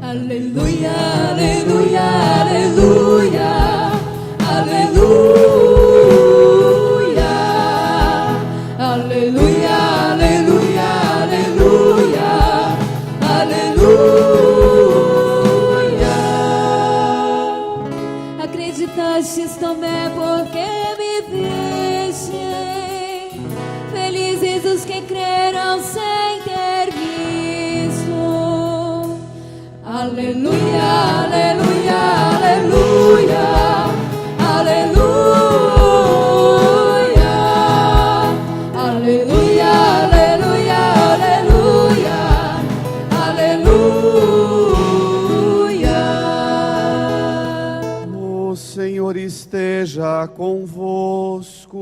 Aleluia, aleluia, aleluia, aleluia, aleluia, aleluia, aleluia, aleluia. Acreditastes também porque me viste, felizes os que creram sem ter visto. Aleluia, aleluia, aleluia, aleluia, aleluia, aleluia, aleluia, aleluia. O Senhor esteja convosco.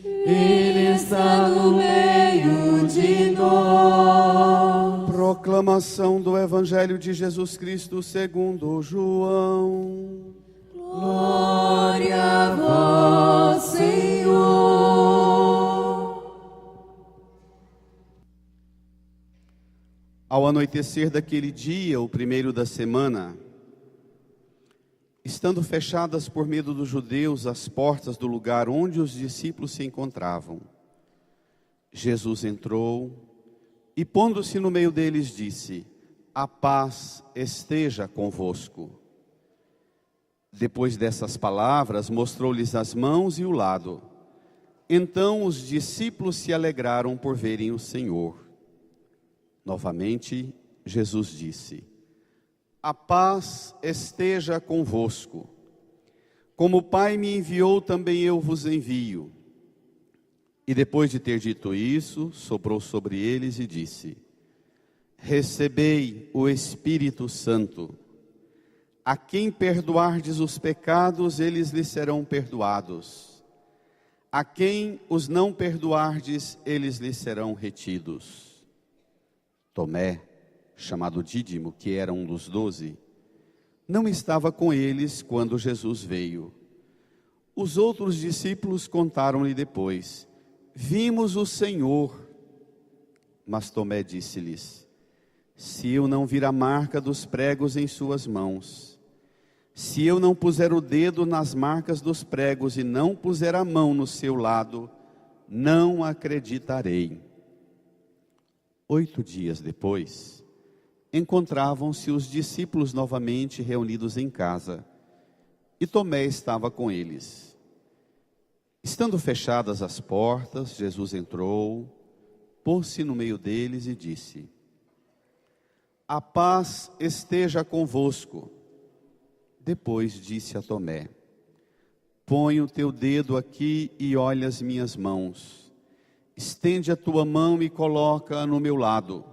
Ele está no meio de nós. Proclamação do Evangelho de Jesus Cristo segundo João. Glória a vós, Senhor. Ao anoitecer daquele dia, o primeiro da semana, estando fechadas por medo dos judeus as portas do lugar onde os discípulos se encontravam, Jesus entrou e, pondo-se no meio deles, disse: a paz esteja convosco. Depois dessas palavras, mostrou-lhes as mãos e o lado. Então os discípulos se alegraram por verem o Senhor. Novamente, Jesus disse: a paz esteja convosco. Como o Pai me enviou, também eu vos envio. E depois de ter dito isso, soprou sobre eles e disse: recebei o Espírito Santo. A quem perdoardes os pecados, eles lhes serão perdoados. A quem os não perdoardes, eles lhes serão retidos. Tomé, chamado Dídimo, que era um dos 12, não estava com eles quando Jesus veio. Os outros discípulos contaram-lhe depois: vimos o Senhor. Mas Tomé disse-lhes: se eu não vir a marca dos pregos em suas mãos, se eu não puser o dedo nas marcas dos pregos e não puser a mão no seu lado, não acreditarei. 8 dias depois, encontravam-se os discípulos novamente reunidos em casa, e Tomé estava com eles. Estando fechadas as portas, Jesus entrou, pôs-se no meio deles e disse: a paz esteja convosco. Depois disse a Tomé: põe o teu dedo aqui e olha as minhas mãos. Estende a tua mão e coloca-a no meu lado.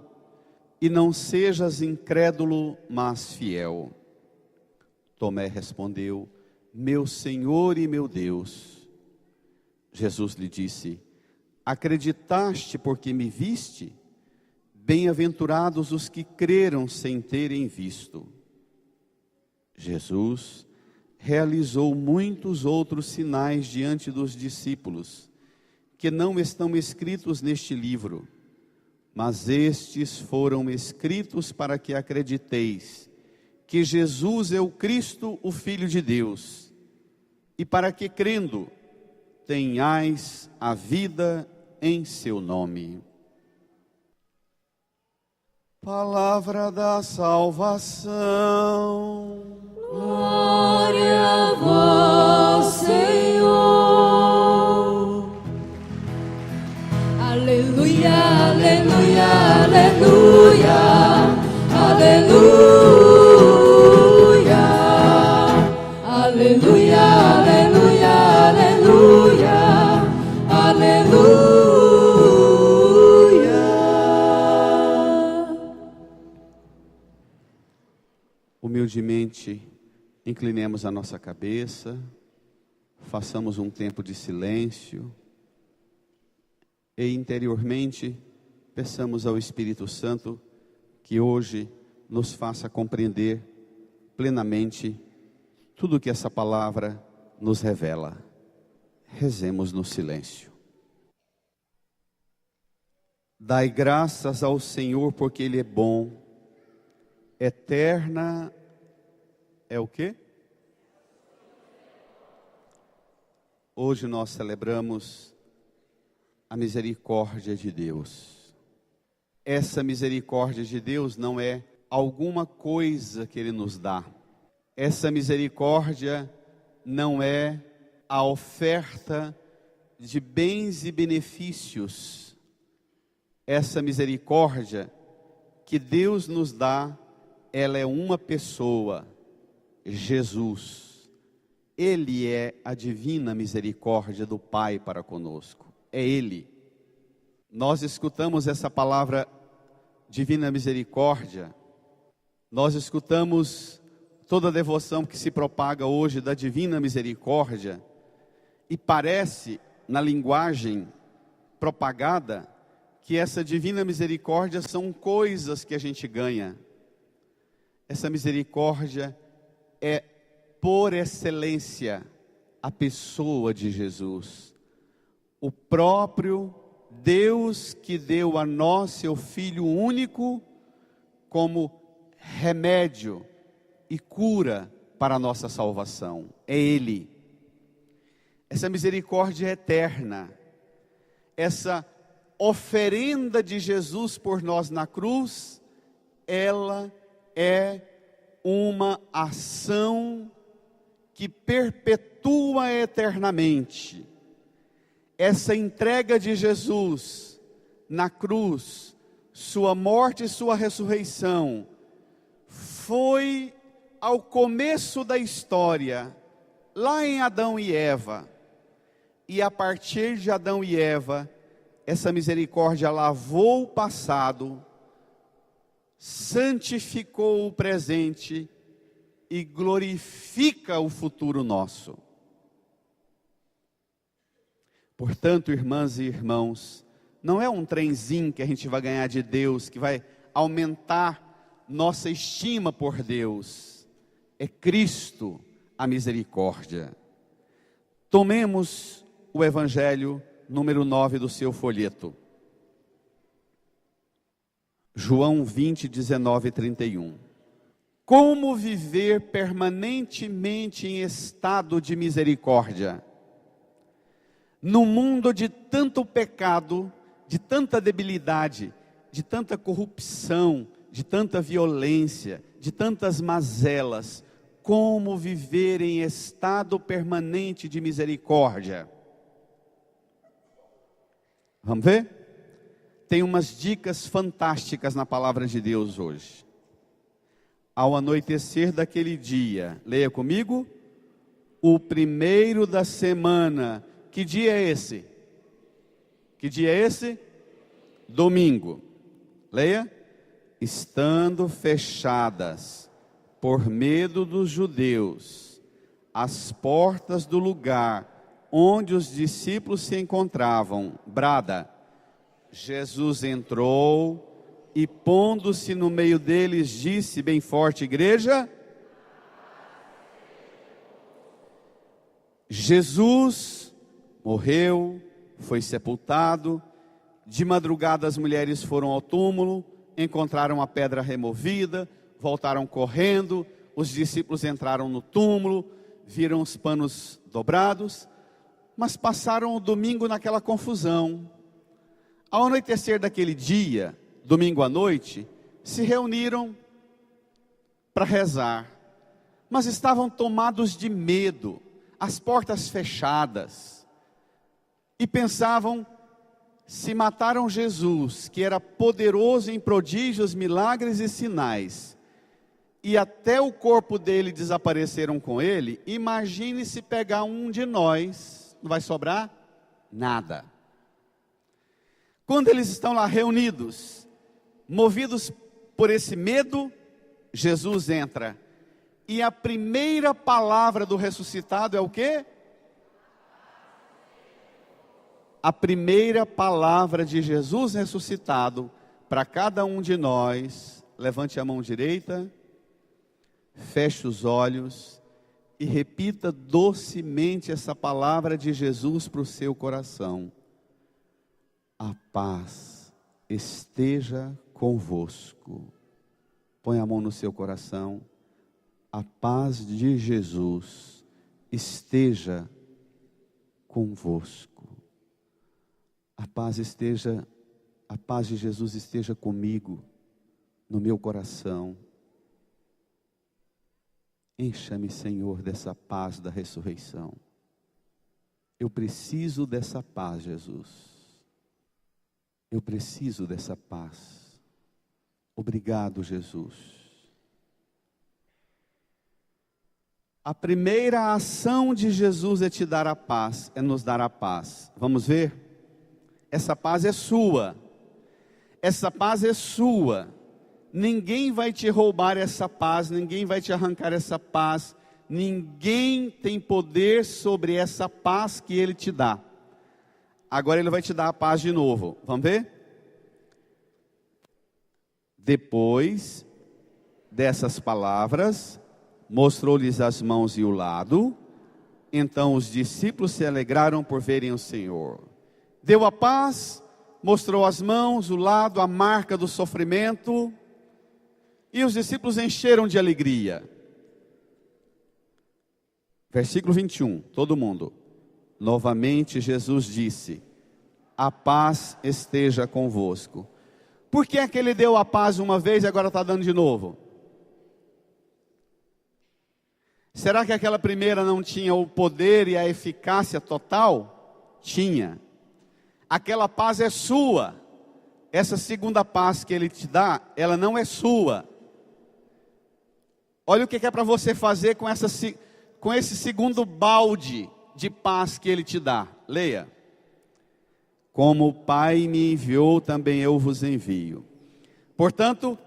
E não sejas incrédulo, mas fiel. Tomé respondeu: meu Senhor e meu Deus. Jesus lhe disse: acreditaste porque me viste? Bem-aventurados os que creram sem terem visto. Jesus realizou muitos outros sinais diante dos discípulos, que não estão escritos neste livro, mas estes foram escritos para que acrediteis que Jesus é o Cristo, o Filho de Deus, e para que, crendo, tenhais a vida em seu nome. Palavra da salvação. Glória a vós, Senhor. Aleluia, aleluia, aleluia, aleluia, aleluia, aleluia, aleluia, aleluia. Humildemente, inclinemos a nossa cabeça, façamos um tempo de silêncio e interiormente peçamos ao Espírito Santo que hoje nos faça compreender plenamente tudo que essa palavra nos revela. Rezemos no silêncio. Dai graças ao Senhor porque Ele é bom, eterna é o quê? Hoje nós celebramos a misericórdia de Deus. Essa misericórdia de Deus não é alguma coisa que Ele nos dá. Essa misericórdia não é a oferta de bens e benefícios. Essa misericórdia que Deus nos dá, ela é uma pessoa, Jesus. Ele é a divina misericórdia do Pai para conosco. É Ele. Nós escutamos essa palavra divina misericórdia. Nós escutamos toda a devoção que se propaga hoje da divina misericórdia. E parece, na linguagem propagada, que essa divina misericórdia são coisas que a gente ganha. Essa misericórdia é, por excelência, a pessoa de Jesus. O próprio Deus que deu a nós seu Filho único como remédio e cura para a nossa salvação. É Ele. Essa misericórdia é eterna. Essa oferenda de Jesus por nós na cruz, ela é uma ação que perpetua eternamente. Essa entrega de Jesus na cruz, sua morte e sua ressurreição, foi ao começo da história, lá em Adão e Eva. E a partir de Adão e Eva, essa misericórdia lavou o passado, santificou o presente e glorifica o futuro nosso. Portanto, irmãs e irmãos, não é um trenzinho que a gente vai ganhar de Deus, que vai aumentar nossa estima por Deus. É Cristo a misericórdia. Tomemos o Evangelho número 9 do seu folheto. João 20, 19 e 31. Como viver permanentemente em estado de misericórdia? No mundo de tanto pecado, de tanta debilidade, de tanta corrupção, de tanta violência, de tantas mazelas, como viver em estado permanente de misericórdia? Vamos ver? Tem umas dicas fantásticas na palavra de Deus hoje. Ao anoitecer daquele dia, leia comigo, o primeiro da semana. Que dia é esse? Que dia é esse? Domingo. Leia. Estando fechadas, por medo dos judeus, as portas do lugar onde os discípulos se encontravam, brada. Jesus entrou e, pondo-se no meio deles, disse bem forte: igreja. Jesus morreu, foi sepultado. De madrugada as mulheres foram ao túmulo, encontraram a pedra removida, voltaram correndo. Os discípulos entraram no túmulo, viram os panos dobrados, mas passaram o domingo naquela confusão. Ao anoitecer daquele dia, domingo à noite, se reuniram para rezar, mas estavam tomados de medo, as portas fechadas, e pensavam: se mataram Jesus, que era poderoso em prodígios, milagres e sinais, e até o corpo dele desapareceram com ele, imagine se pegar um de nós, não vai sobrar nada. Quando eles estão lá reunidos, movidos por esse medo, Jesus entra. E a primeira palavra do ressuscitado é o quê? A primeira palavra de Jesus ressuscitado para cada um de nós. Levante a mão direita, feche os olhos e repita docemente essa palavra de Jesus para o seu coração. A paz esteja convosco. Põe a mão no seu coração. A paz de Jesus esteja convosco. A paz de Jesus esteja comigo, no meu coração. Encha-me, Senhor, dessa paz da ressurreição. Eu preciso dessa paz, Jesus. Eu preciso dessa paz. Obrigado, Jesus. A primeira ação de Jesus é te dar a paz, é nos dar a paz. Vamos ver? Essa paz é sua. Essa paz é sua. Ninguém vai te roubar essa paz, ninguém vai te arrancar essa paz. Ninguém tem poder sobre essa paz que Ele te dá. Agora Ele vai te dar a paz de novo. Vamos ver? Depois dessas palavras, mostrou-lhes as mãos e o lado. Então os discípulos se alegraram por verem o Senhor. Deu a paz, mostrou as mãos, o lado, a marca do sofrimento. E os discípulos encheram de alegria. Versículo 21, todo mundo. Novamente Jesus disse: a paz esteja convosco. Por que é que Ele deu a paz uma vez e agora está dando de novo? Será que aquela primeira não tinha o poder e a eficácia total? Tinha. Aquela paz é sua. Essa segunda paz que Ele te dá, ela não é sua. Olha o que é para você fazer com esse segundo balde de paz que Ele te dá. Leia. Como o Pai me enviou, também eu vos envio. Portanto,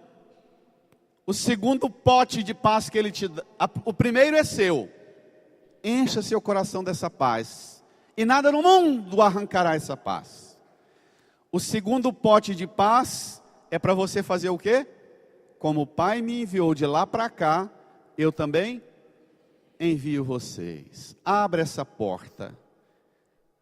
o segundo pote de paz que Ele te dá, o primeiro é seu. Encha seu coração dessa paz. E nada no mundo arrancará essa paz. O segundo pote de paz é para você fazer o quê? Como o Pai me enviou de lá para cá, eu também envio vocês. Abra essa porta.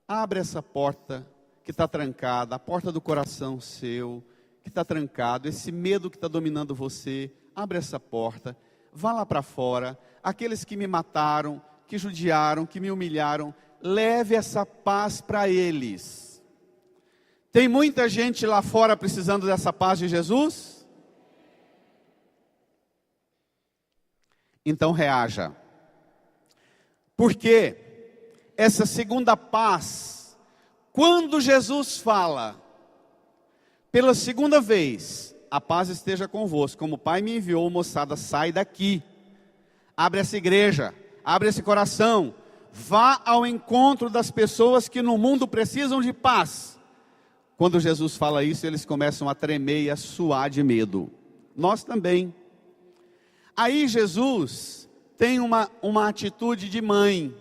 Abra essa porta que está trancada, a porta do coração seu, que está trancado, esse medo que está dominando você. Abre essa porta, vá lá para fora. Aqueles que me mataram, que judiaram, que me humilharam, leve essa paz para eles. Tem muita gente lá fora precisando dessa paz de Jesus? Então reaja. Porque essa segunda paz, quando Jesus fala, pela segunda vez, a paz esteja convosco, como o Pai me enviou, moçada, sai daqui, abre essa igreja, abre esse coração, vá ao encontro das pessoas que no mundo precisam de paz. Quando Jesus fala isso, eles começam a tremer e a suar de medo. Nós também. Aí Jesus tem uma atitude de mãe,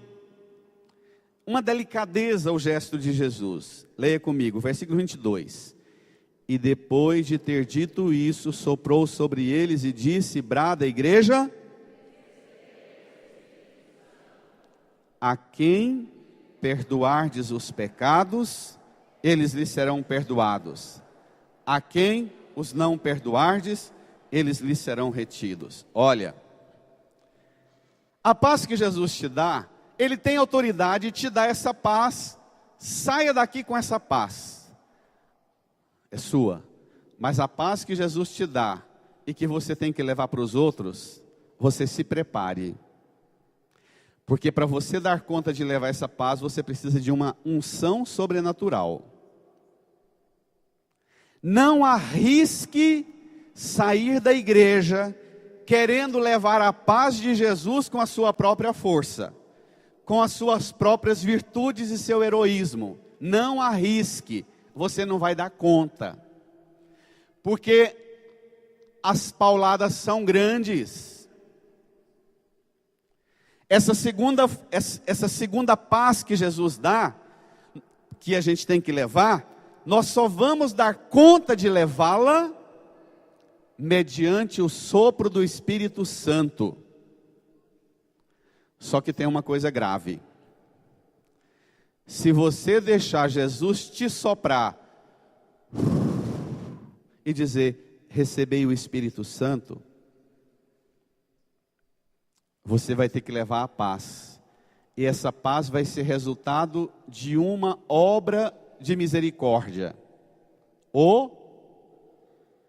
uma delicadeza ao gesto de Jesus. Leia comigo, versículo 22. E depois de ter dito isso, soprou sobre eles e disse, brada a igreja: a quem perdoardes os pecados, eles lhes serão perdoados. A quem os não perdoardes, eles lhes serão retidos. Olha, a paz que Jesus te dá, Ele tem autoridade de te dar essa paz. Saia daqui com essa paz. É sua. Mas a paz que Jesus te dá e que você tem que levar para os outros, você se prepare. Porque para você dar conta de levar essa paz, você precisa de uma unção sobrenatural. Não arrisque sair da igreja querendo levar a paz de Jesus com a sua própria força, com as suas próprias virtudes e seu heroísmo. Não arrisque, você não vai dar conta. Porque as pauladas são grandes. Essa segunda paz que Jesus dá, que a gente tem que levar, nós só vamos dar conta de levá-la mediante o sopro do Espírito Santo. Só que tem uma coisa grave. Se você deixar Jesus te soprar e dizer, recebei o Espírito Santo, você vai ter que levar a paz. E essa paz vai ser resultado de uma obra de misericórdia.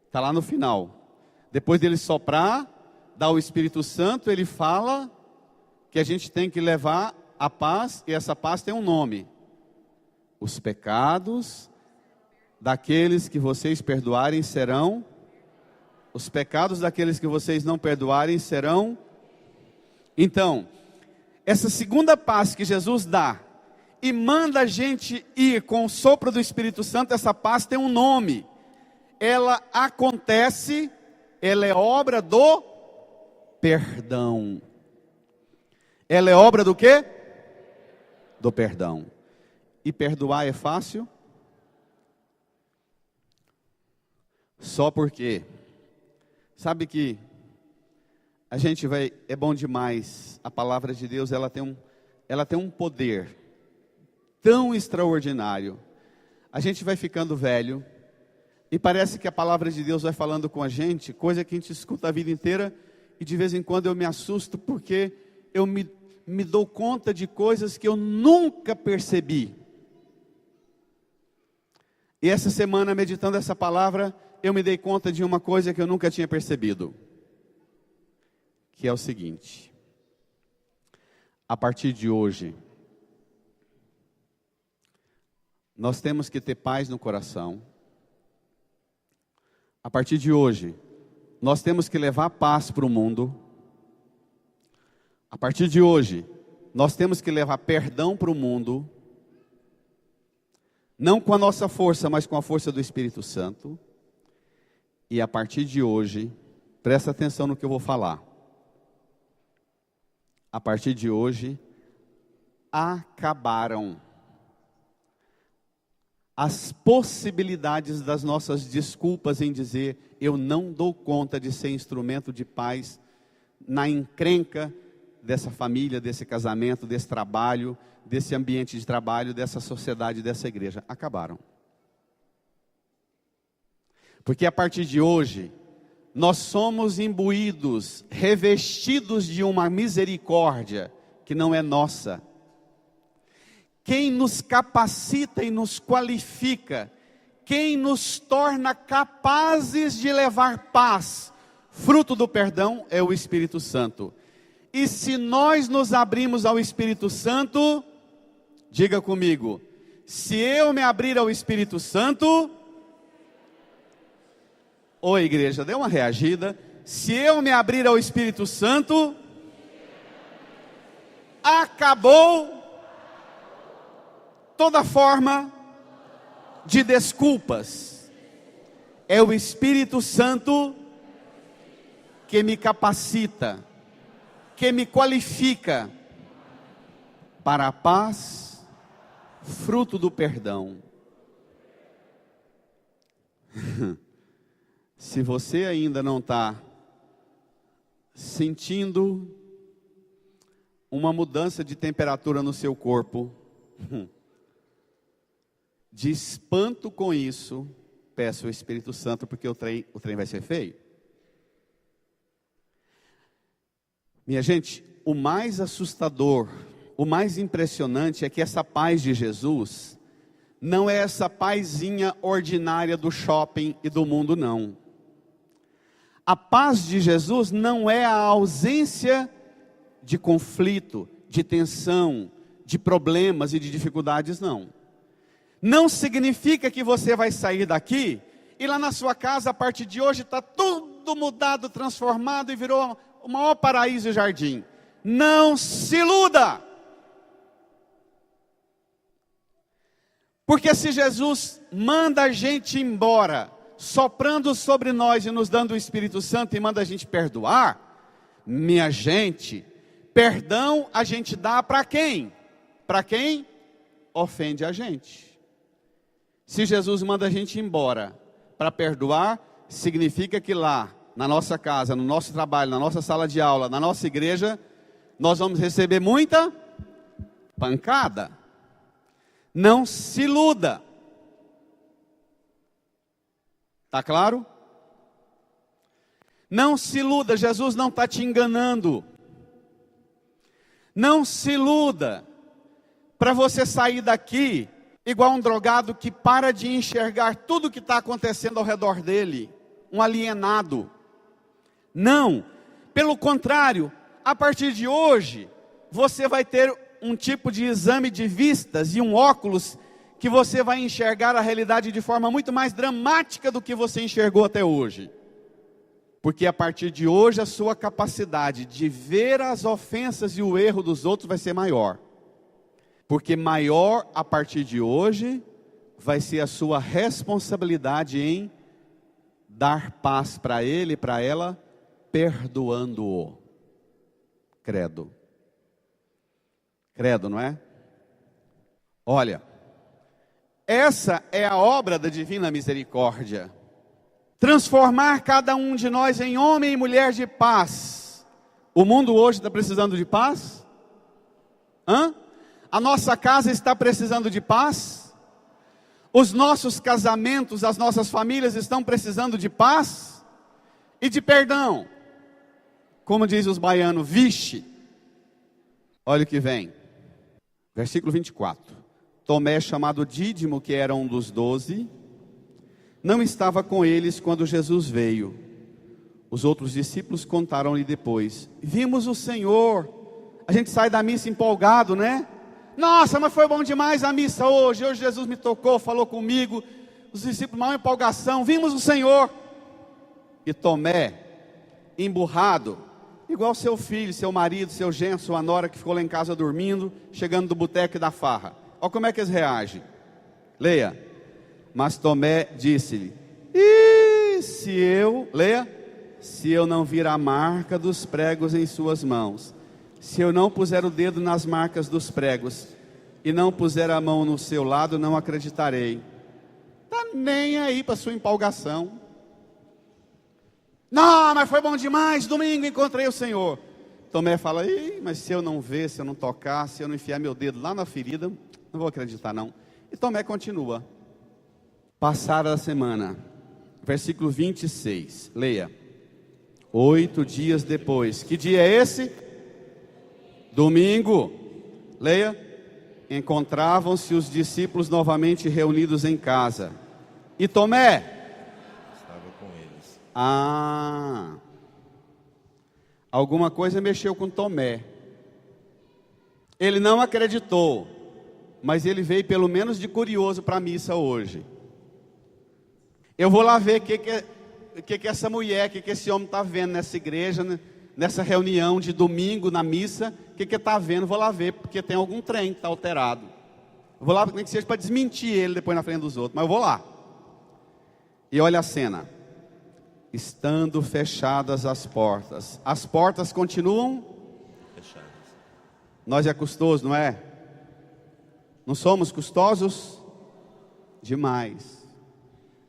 Está lá no final. Depois dele soprar, dar o Espírito Santo, ele fala que a gente tem que levar a paz, e essa paz tem um nome. Os pecados daqueles que vocês perdoarem serão. Os pecados daqueles que vocês não perdoarem serão. Então, essa segunda paz que Jesus dá e manda a gente ir com o sopro do Espírito Santo, essa paz tem um nome. Ela acontece, ela é obra do perdão. Ela é obra do quê? Do perdão. E perdoar é fácil? Só porque, sabe que a gente vai, é bom demais, a palavra de Deus, ela tem um poder tão extraordinário. A gente vai ficando velho, e parece que a palavra de Deus vai falando com a gente, coisa que a gente escuta a vida inteira, e de vez em quando eu me assusto, porque eu me dou conta de coisas que eu nunca percebi. E essa semana, meditando essa palavra, eu me dei conta de uma coisa que eu nunca tinha percebido. Que é o seguinte: a partir de hoje, nós temos que ter paz no coração. A partir de hoje, nós temos que levar paz para o mundo. A partir de hoje, nós temos que levar perdão para o mundo. Não com a nossa força, mas com a força do Espírito Santo. E a partir de hoje, presta atenção no que eu vou falar. A partir de hoje, acabaram as possibilidades das nossas desculpas em dizer: eu não dou conta de ser instrumento de paz na encrenca dessa família, desse casamento, desse trabalho, desse ambiente de trabalho, dessa sociedade, dessa igreja. Acabaram. Porque a partir de hoje, nós somos imbuídos, revestidos de uma misericórdia que não é nossa. Quem nos capacita e nos qualifica, quem nos torna capazes de levar paz, fruto do perdão, é o Espírito Santo. E se nós nos abrimos ao Espírito Santo, diga comigo, se eu me abrir ao Espírito Santo, ô igreja, dê uma reagida, se eu me abrir ao Espírito Santo, acabou toda forma de desculpas. É o Espírito Santo que me capacita, que me qualifica para a paz, fruto do perdão. Se você ainda não está sentindo uma mudança de temperatura no seu corpo, de espanto com isso, peço ao Espírito Santo, porque o trem vai ser feio. Minha gente, o mais assustador, o mais impressionante é que essa paz de Jesus não é essa pazinha ordinária do shopping e do mundo, não. A paz de Jesus não é a ausência de conflito, de tensão, de problemas e de dificuldades, não. Não significa que você vai sair daqui e lá na sua casa, a partir de hoje, está tudo mudado, transformado e virou o maior paraíso e jardim. Não se iluda. Porque se Jesus manda a gente embora, soprando sobre nós e nos dando o Espírito Santo e manda a gente perdoar, minha gente, perdão a gente dá para quem? Para quem ofende a gente. Se Jesus manda a gente embora para perdoar, significa que lá, na nossa casa, no nosso trabalho, na nossa sala de aula, na nossa igreja, nós vamos receber muita pancada. Não se iluda. Está claro? Não se iluda, Jesus não está te enganando. Não se iluda para você sair daqui igual um drogado que para de enxergar tudo que está acontecendo ao redor dele, um alienado. Não, pelo contrário, a partir de hoje, você vai ter um tipo de exame de vistas e um óculos que você vai enxergar a realidade de forma muito mais dramática do que você enxergou até hoje. Porque a partir de hoje a sua capacidade de ver as ofensas e o erro dos outros vai ser maior. Porque maior a partir de hoje vai ser a sua responsabilidade em dar paz para ele e para ela, perdoando-o. Credo. Credo, não é? Olha, essa é a obra da divina misericórdia. Transformar cada um de nós em homem e mulher de paz. O mundo hoje está precisando de paz? A nossa casa está precisando de paz? Os nossos casamentos, as nossas famílias estão precisando de paz? E de perdão? Como diz os baianos, vixe. Olha o que vem. Versículo 24. Tomé, chamado Dídimo, que era um dos 12, não estava com eles quando Jesus veio. Os outros discípulos contaram-lhe depois: vimos o Senhor. A gente sai da missa empolgado, né? Nossa, mas foi bom demais a missa hoje. Hoje Jesus me tocou, falou comigo. Os discípulos, maior empolgação. Vimos o Senhor. E Tomé, emburrado, igual seu filho, seu marido, seu genro, sua nora que ficou lá em casa dormindo, chegando do boteco e da farra. Olha como é que eles reagem. Leia. Mas Tomé disse-lhe: se eu não vir a marca dos pregos em suas mãos, se eu não puser o dedo nas marcas dos pregos, e não puser a mão no seu lado, não acreditarei. Está nem aí para sua empolgação. Não, mas foi bom demais, domingo encontrei o Senhor. Tomé fala: mas se eu não ver, se eu não tocar, se eu não enfiar meu dedo lá na ferida, não vou acreditar não. E Tomé continua. Passada a semana, versículo 26, leia. 8 dias depois, que dia é esse? Domingo, leia. Encontravam-se os discípulos novamente reunidos em casa. E Tomé estava com eles. Alguma coisa mexeu com Tomé. Ele não acreditou, mas ele veio pelo menos de curioso para a missa hoje. Eu vou lá ver o que essa mulher, o que esse homem está vendo nessa igreja, né? Nessa reunião de domingo na missa, o que está vendo? Vou lá ver, porque tem algum trem que está alterado. Eu vou lá, nem que seja para desmentir ele depois na frente dos outros, mas eu vou lá. E olha a cena. Estando fechadas as portas continuam Fechadas. Nós é custoso, não é? Não somos custosos? Demais.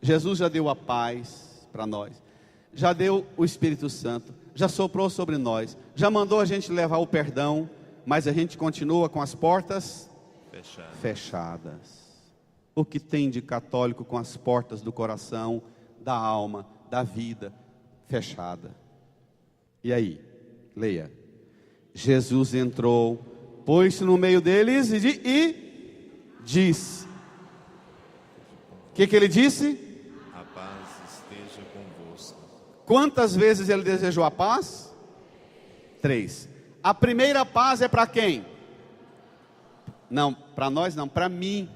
Jesus já deu a paz para nós, já deu o Espírito Santo, já soprou sobre nós, já mandou a gente levar o perdão, mas a gente continua com as portas fechadas. O que tem de católico com as portas do coração, da alma, da vida fechada? E aí, leia. Jesus entrou, pôs-se no meio deles e disse. O que ele disse? A paz esteja convosco. Quantas vezes ele desejou a paz? 3. A primeira paz é para quem? Não, para nós não, para mim.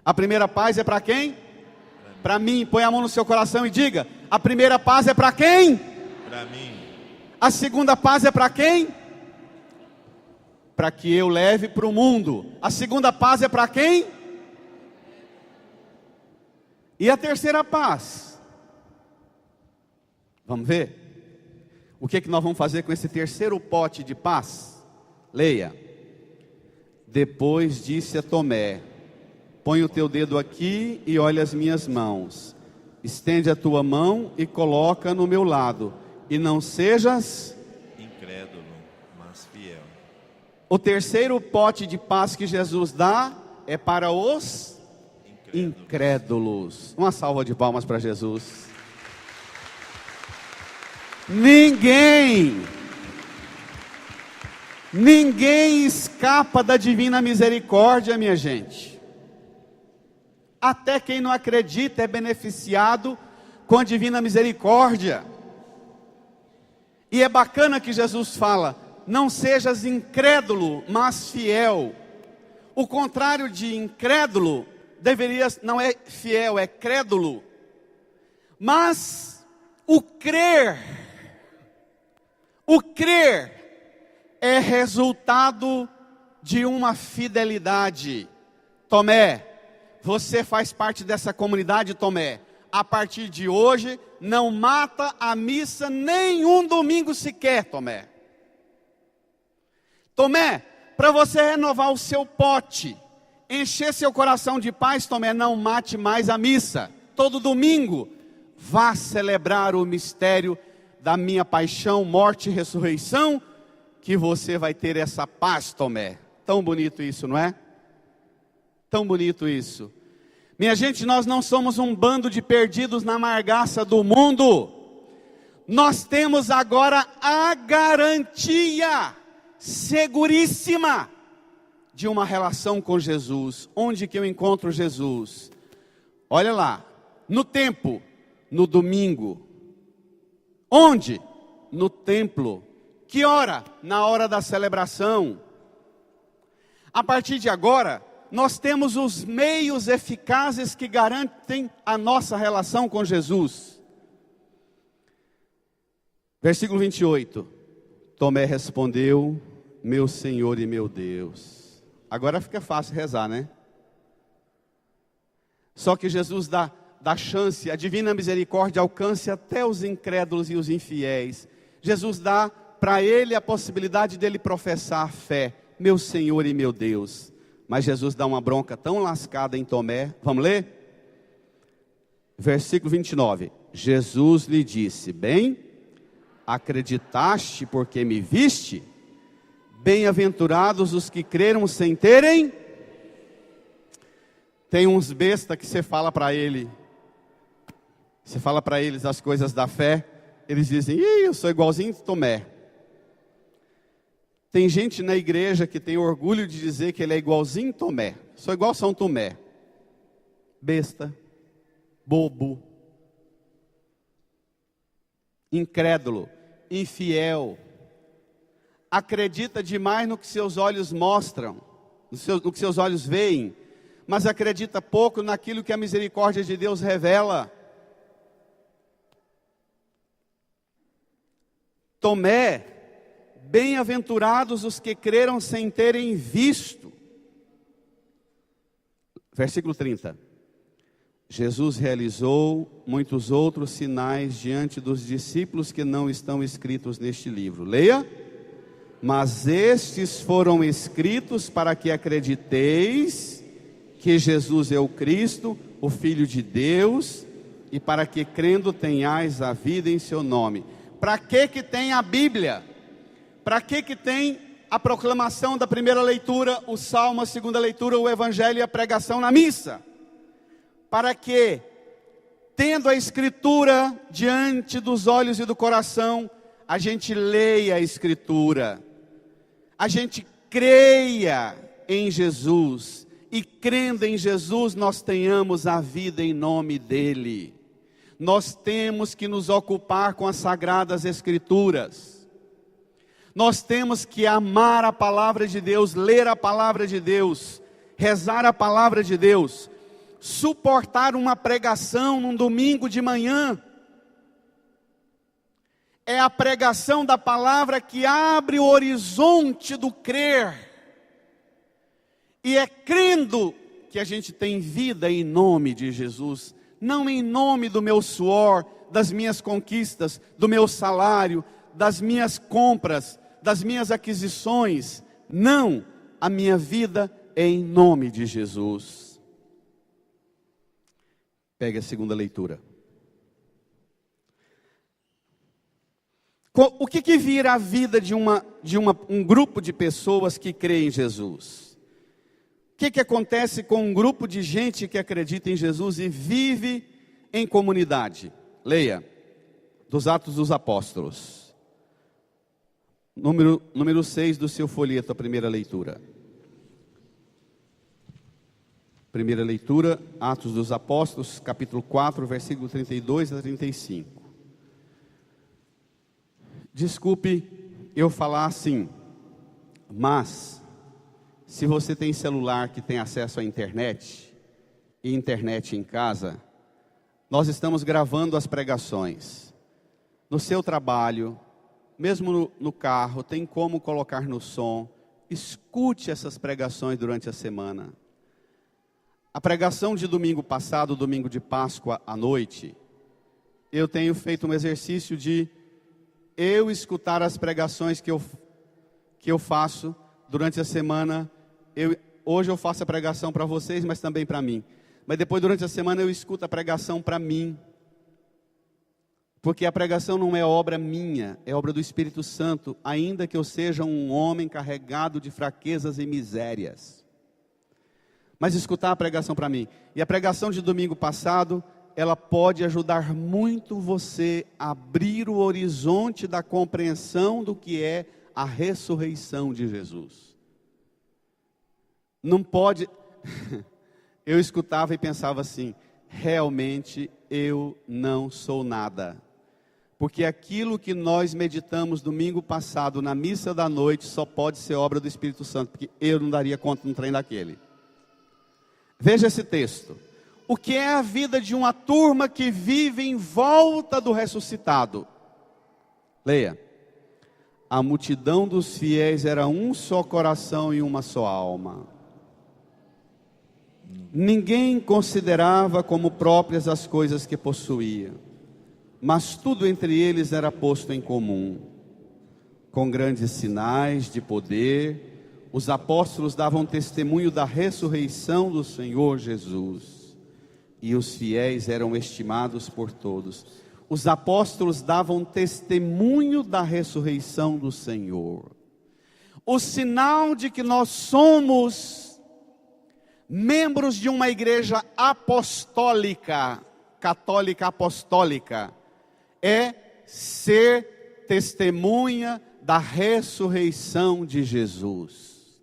A primeira paz é para quem? Para mim. Põe a mão no seu coração e diga: a primeira paz é para quem? Para mim. A segunda paz é para quem? Para que eu leve para o mundo. A segunda paz é para quem? E a terceira paz? Vamos ver? O que nós vamos fazer com esse terceiro pote de paz? Leia. Depois disse a Tomé: põe o teu dedo aqui e olha as minhas mãos. Estende a tua mão e coloca no meu lado. E não sejas incrédulo, mas fiel. O terceiro pote de paz que Jesus dá é para os incrédulos. Uma salva de palmas para Jesus. Ninguém escapa da divina misericórdia, minha gente. Até quem não acredita é beneficiado com a divina misericórdia. E é bacana que Jesus fala: não sejas incrédulo, mas fiel. O contrário de incrédulo não é fiel, é crédulo. Mas o crer é resultado de uma fidelidade. Tomé, você faz parte dessa comunidade, Tomé. A partir de hoje, não mata a missa nenhum domingo sequer, Tomé. Tomé, para você renovar o seu pote, encher seu coração de paz, Tomé, não mate mais a missa. Todo domingo, vá celebrar o mistério da minha paixão, morte e ressurreição, que você vai ter essa paz, Tomé. Tão bonito isso, não é? Tão bonito isso. Minha gente, nós não somos um bando de perdidos na margaça do mundo. Nós temos agora a garantia seguríssima de uma relação com Jesus. Onde que eu encontro Jesus? Olha lá, no templo, no domingo. Onde? No templo. Que hora? Na hora da celebração. A partir de agora, nós temos os meios eficazes que garantem a nossa relação com Jesus. Versículo 28. Tomé respondeu: meu Senhor e meu Deus. Agora fica fácil rezar, né? Só que Jesus dá chance, a divina misericórdia alcance até os incrédulos e os infiéis. Jesus dá para ele a possibilidade dele professar a fé, meu Senhor e meu Deus. Mas Jesus dá uma bronca tão lascada em Tomé. Vamos ler? Versículo 29. Jesus lhe disse: bem, acreditaste porque me viste? Bem-aventurados os que creram sem terem. Tem uns besta que você fala para ele, você fala para eles as coisas da fé, eles dizem: ih, eu sou igualzinho de Tomé. Tem gente na igreja que tem orgulho de dizer que ele é igualzinho Tomé. Sou igual São Tomé. Besta, bobo, incrédulo, infiel. Acredita demais no que seus olhos mostram, no que seus olhos veem, mas acredita pouco naquilo que a misericórdia de Deus revela. Tomé, bem-aventurados os que creram sem terem visto. Versículo 30. Jesus realizou muitos outros sinais diante dos discípulos que não estão escritos neste livro. Leia. Mas estes foram escritos para que acrediteis que Jesus é o Cristo, o Filho de Deus, e para que crendo tenhais a vida em seu nome. Para que tem a Bíblia? Para que tem a proclamação da primeira leitura, o salmo, a segunda leitura, o evangelho e a pregação na missa? Para que, tendo a escritura diante dos olhos e do coração, a gente leia a escritura, a gente creia em Jesus, e crendo em Jesus nós tenhamos a vida em nome dele. Nós temos que nos ocupar com as sagradas escrituras. Nós temos que amar a palavra de Deus, ler a palavra de Deus, rezar a palavra de Deus, suportar uma pregação num domingo de manhã. É a pregação da palavra que abre o horizonte do crer. E é crendo que a gente tem vida em nome de Jesus, não em nome do meu suor, das minhas conquistas, do meu salário, das minhas compras, das minhas aquisições. Não, a minha vida é em nome de Jesus. Pegue a segunda leitura. O que vira a vida de um grupo de pessoas que creem em Jesus? O que acontece com um grupo de gente que acredita em Jesus e vive em comunidade? Leia, dos Atos dos Apóstolos. número 6 do seu folheto, a primeira leitura. Primeira leitura, Atos dos Apóstolos, capítulo 4, versículo 32 a 35. Desculpe eu falar assim, mas se você tem celular que tem acesso à internet, e internet em casa, nós estamos gravando as pregações. No seu trabalho, mesmo no carro, tem como colocar no som. Escute essas pregações durante a semana. A pregação de domingo passado, domingo de Páscoa à noite, eu tenho feito um exercício de eu escutar as pregações que eu faço durante a semana. Hoje eu faço a pregação para vocês, mas também para mim. Mas depois, durante a semana, eu escuto a pregação para mim. Porque a pregação não é obra minha, é obra do Espírito Santo, ainda que eu seja um homem carregado de fraquezas e misérias. Mas escutar a pregação para mim. E a pregação de domingo passado, ela pode ajudar muito você a abrir o horizonte da compreensão do que é a ressurreição de Jesus. Não pode... Eu escutava e pensava assim, realmente eu não sou nada. Porque aquilo que nós meditamos domingo passado na missa da noite só pode ser obra do Espírito Santo, porque eu não daria conta de um trem daquele. Veja esse texto. O que é a vida de uma turma que vive em volta do ressuscitado? Leia. A multidão dos fiéis era um só coração e uma só alma. Ninguém considerava como próprias as coisas que possuía, mas tudo entre eles era posto em comum. Com grandes sinais de poder, os apóstolos davam testemunho da ressurreição do Senhor Jesus, e os fiéis eram estimados por todos. Os apóstolos davam testemunho da ressurreição do Senhor. O sinal de que nós somos membros de uma igreja apostólica, católica apostólica, é ser testemunha da ressurreição de Jesus.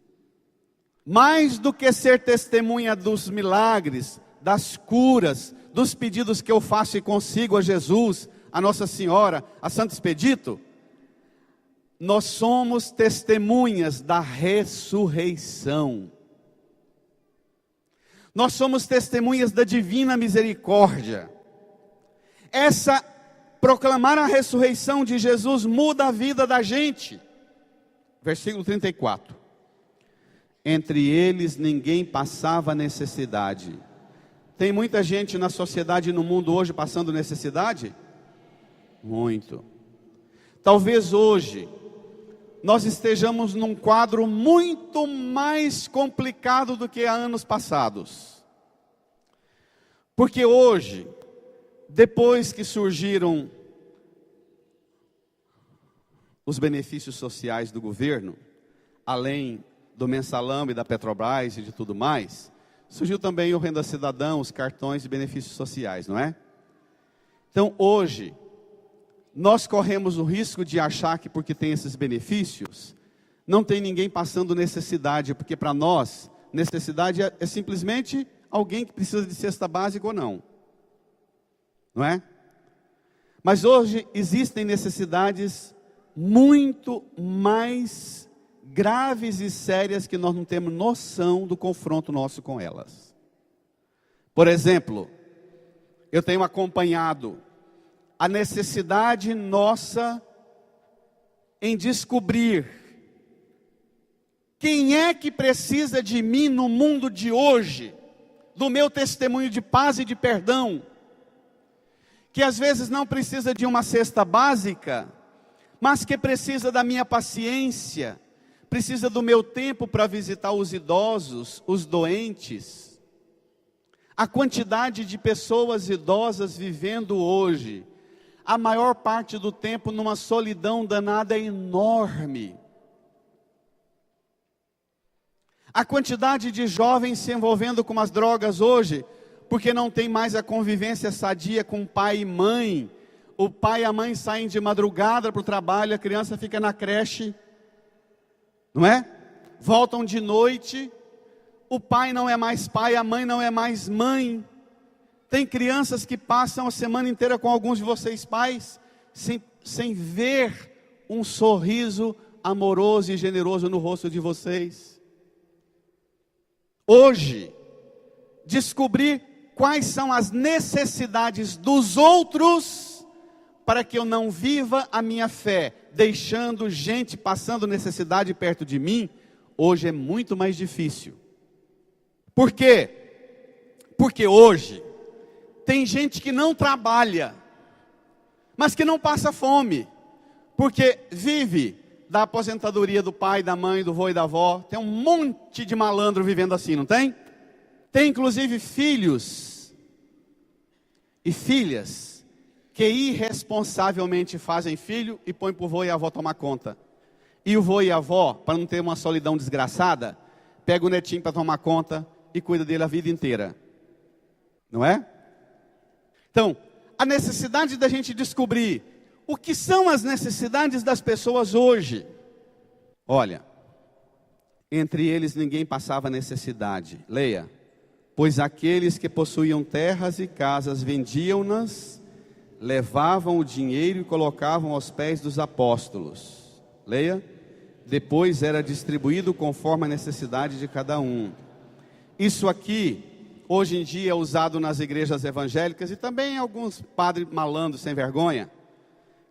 Mais do que ser testemunha dos milagres, das curas, dos pedidos que eu faço e consigo a Jesus, a Nossa Senhora, a Santo Expedito, nós somos testemunhas da ressurreição. Nós somos testemunhas da divina misericórdia. Proclamar a ressurreição de Jesus muda a vida da gente. Versículo 34. Entre eles ninguém passava necessidade. Tem muita gente na sociedade e no mundo hoje passando necessidade? Muito. Talvez hoje nós estejamos num quadro muito mais complicado do que há anos passados. Porque hoje, depois que surgiram os benefícios sociais do governo, além do mensalão e da Petrobras e de tudo mais, surgiu também o Renda Cidadã, os cartões de benefícios sociais, não é? Então hoje, nós corremos o risco de achar que porque tem esses benefícios, não tem ninguém passando necessidade, porque para nós, necessidade é simplesmente alguém que precisa de cesta básica ou não. Não é? Mas hoje existem necessidades muito mais graves e sérias que nós não temos noção do confronto nosso com elas. Por exemplo, eu tenho acompanhado a necessidade nossa em descobrir quem é que precisa de mim no mundo de hoje, do meu testemunho de paz e de perdão, que às vezes não precisa de uma cesta básica, mas que precisa da minha paciência, precisa do meu tempo para visitar os idosos, os doentes. A quantidade de pessoas idosas vivendo hoje, a maior parte do tempo numa solidão danada é enorme. A quantidade de jovens se envolvendo com as drogas hoje, porque não tem mais a convivência sadia com pai e mãe, o pai e a mãe saem de madrugada para o trabalho, a criança fica na creche, não é? Voltam de noite, o pai não é mais pai, a mãe não é mais mãe. Tem crianças que passam a semana inteira com alguns de vocês pais, sem ver um sorriso amoroso e generoso no rosto de vocês. Hoje, descobrir quais são as necessidades dos outros, para que eu não viva a minha fé, deixando gente passando necessidade perto de mim, hoje é muito mais difícil. Por quê? Porque hoje tem gente que não trabalha, mas que não passa fome, porque vive da aposentadoria do pai, da mãe, do vô e da avó. Tem um monte de malandro vivendo assim, não tem? Tem inclusive filhos e filhas que irresponsavelmente fazem filho e põem para o vô e a avó tomar conta. E o vô e a avó, para não ter uma solidão desgraçada, pega o netinho para tomar conta e cuida dele a vida inteira. Não é? Então, a necessidade da gente descobrir o que são as necessidades das pessoas hoje. Olha, entre eles ninguém passava necessidade. Leia. Pois aqueles que possuíam terras e casas vendiam-nas, levavam o dinheiro e colocavam aos pés dos apóstolos. Leia. Depois era distribuído conforme a necessidade de cada um. Isso aqui, hoje em dia, é usado nas igrejas evangélicas e também alguns padres malandros sem vergonha,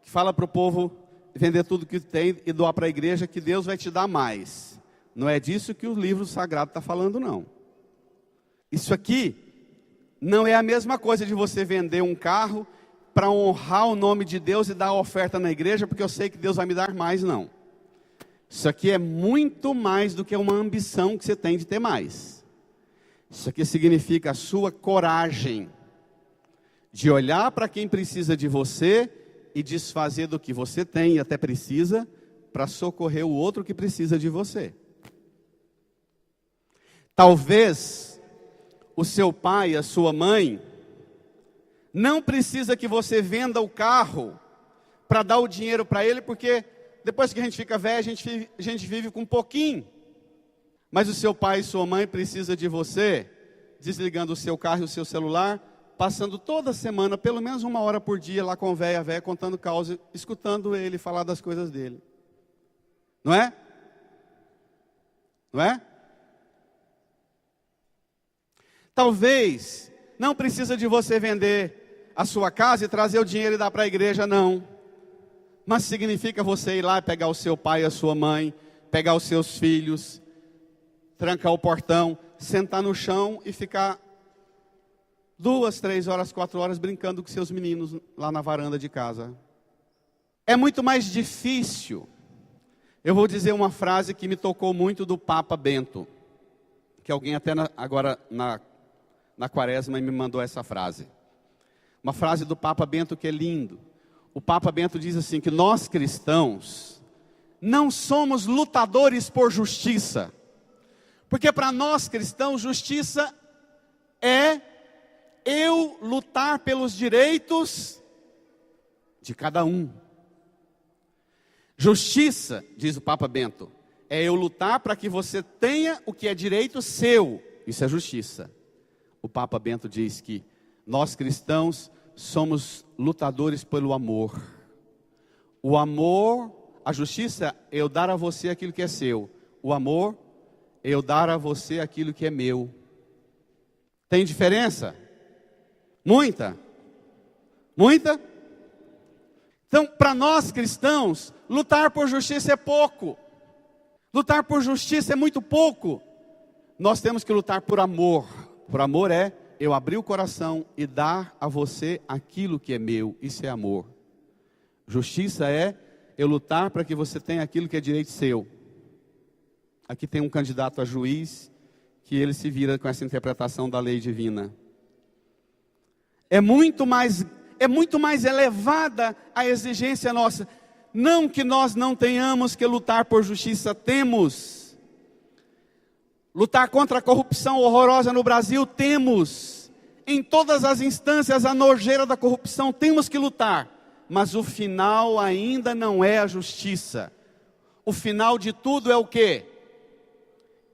que fala para o povo vender tudo que tem e doar para a igreja, que Deus vai te dar mais. Não é disso que o livro sagrado está falando, não. Isso aqui não é a mesma coisa de você vender um carro para honrar o nome de Deus e dar a oferta na igreja, porque eu sei que Deus vai me dar mais, não. Isso aqui é muito mais do que uma ambição que você tem de ter mais. Isso aqui significa a sua coragem de olhar para quem precisa de você e desfazer do que você tem e até precisa, para socorrer o outro que precisa de você. Talvez o seu pai, a sua mãe, não precisa que você venda o carro para dar o dinheiro para ele, porque depois que a gente fica velho, a gente vive com um pouquinho. Mas o seu pai e sua mãe precisa de você, desligando o seu carro e o seu celular, passando toda semana, pelo menos 1 hora por dia, lá com o velho, a velha, contando causa, escutando ele falar das coisas dele. Não é? Não é? Talvez não precisa de você vender a sua casa e trazer o dinheiro e dar para a igreja, não. Mas significa você ir lá e pegar o seu pai e a sua mãe, pegar os seus filhos, trancar o portão, sentar no chão e ficar 2, 3 horas, 4 horas brincando com seus meninos lá na varanda de casa. É muito mais difícil. Eu vou dizer uma frase que me tocou muito do Papa Bento, que alguém até agora na quaresma me mandou essa frase. Uma frase do Papa Bento que é lindo. O Papa Bento diz assim, que nós cristãos não somos lutadores por justiça. Porque para nós cristãos, justiça é eu lutar pelos direitos de cada um. Justiça, diz o Papa Bento, é eu lutar para que você tenha o que é direito seu. Isso é justiça. O Papa Bento diz que nós cristãos somos lutadores pelo amor. O amor, a justiça é eu dar a você aquilo que é seu. O amor é eu dar a você aquilo que é meu. Tem diferença? Muita? Muita? Então, para nós cristãos, lutar por justiça é pouco. Lutar por justiça é muito pouco. Nós temos que lutar por amor. Por amor é eu abrir o coração e dar a você aquilo que é meu. Isso é amor. Justiça é eu lutar para que você tenha aquilo que é direito seu. Aqui tem um candidato a juiz que ele se vira com essa interpretação da lei divina. É muito mais elevada a exigência nossa. Não que nós não tenhamos que lutar por justiça, temos. Lutar contra a corrupção horrorosa no Brasil, temos. Em todas as instâncias, a nojeira da corrupção, temos que lutar. mas o final ainda não é a justiça. O final de tudo é o quê?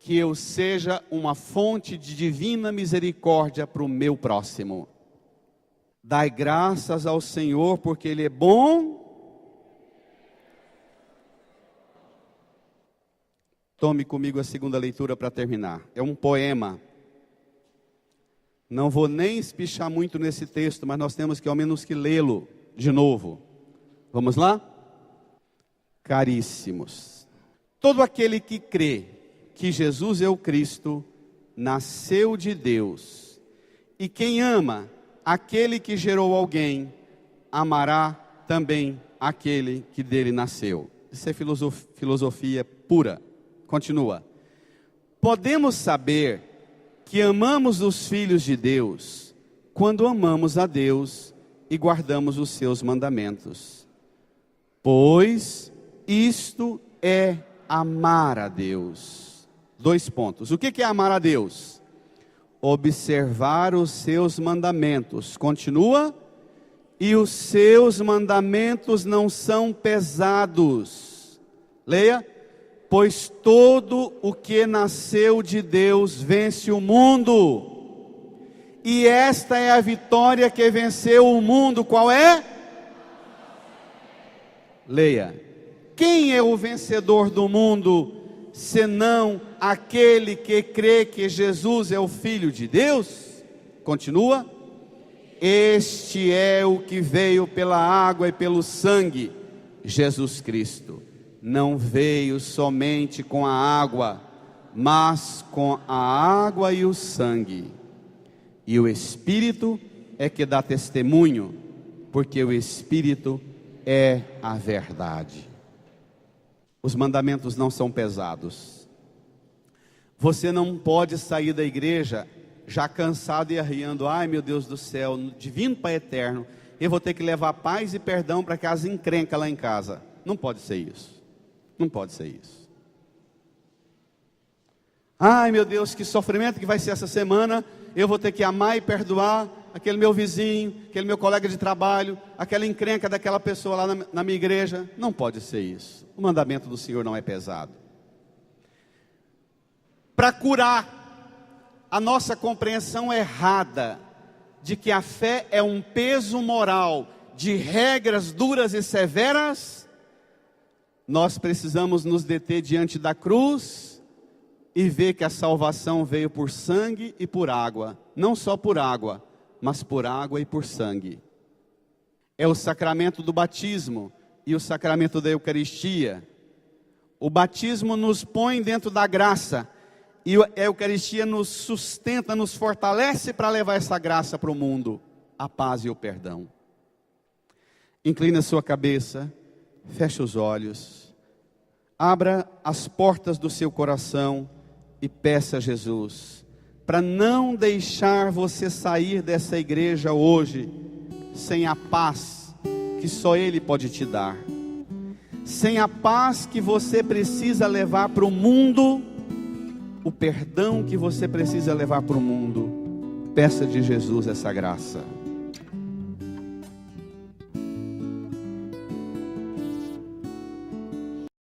Que eu seja uma fonte de divina misericórdia para o meu próximo. Dai graças ao Senhor, porque Ele é bom. Tome comigo a segunda leitura para terminar. É um poema. Não vou nem espichar muito nesse texto, mas nós temos que ao menos que lê-lo de novo. Vamos lá? Caríssimos, todo aquele que crê que Jesus é o Cristo, nasceu de Deus. E quem ama aquele que gerou alguém, amará também aquele que dele nasceu. Isso é filosofia pura. Continua. Podemos saber que amamos os filhos de Deus quando amamos a Deus e guardamos os seus mandamentos. Pois isto é amar a Deus. 2 pontos. O que é amar a Deus? Observar os seus mandamentos. Continua. E os seus mandamentos não são pesados. Leia. Pois todo o que nasceu de Deus vence o mundo. E esta é a vitória que venceu o mundo. Qual é? Leia. Quem é o vencedor do mundo, senão aquele que crê que Jesus é o Filho de Deus? Continua. Este é o que veio pela água e pelo sangue, Jesus Cristo. Não veio somente com a água, mas com a água e o sangue. E o Espírito é que dá testemunho, porque o Espírito é a verdade. Os mandamentos não são pesados. Você não pode sair da igreja já cansado e arriando. Ai meu Deus do céu, divino Pai eterno, eu vou ter que levar paz e perdão para que as encrencas lá em casa. Não pode ser isso. Não pode ser isso. Ai meu Deus, que sofrimento que vai ser essa semana. Eu vou ter que amar e perdoar aquele meu vizinho, aquele meu colega de trabalho, aquela encrenca daquela pessoa lá na minha igreja. Não pode ser isso. O mandamento do Senhor não é pesado. Para curar a nossa compreensão errada de que a fé é um peso moral de regras duras e severas, nós precisamos nos deter diante da cruz e ver que a salvação veio por sangue e por água. Não só por água, mas por água e por sangue. É o sacramento do batismo e o sacramento da Eucaristia. O batismo nos põe dentro da graça e a Eucaristia nos sustenta, nos fortalece para levar essa graça para o mundo, a paz e o perdão. Inclina a sua cabeça. Feche os olhos, abra as portas do seu coração e peça a Jesus, para não deixar você sair dessa igreja hoje, sem a paz que só Ele pode te dar, sem a paz que você precisa levar para o mundo, o perdão que você precisa levar para o mundo. Peça de Jesus essa graça.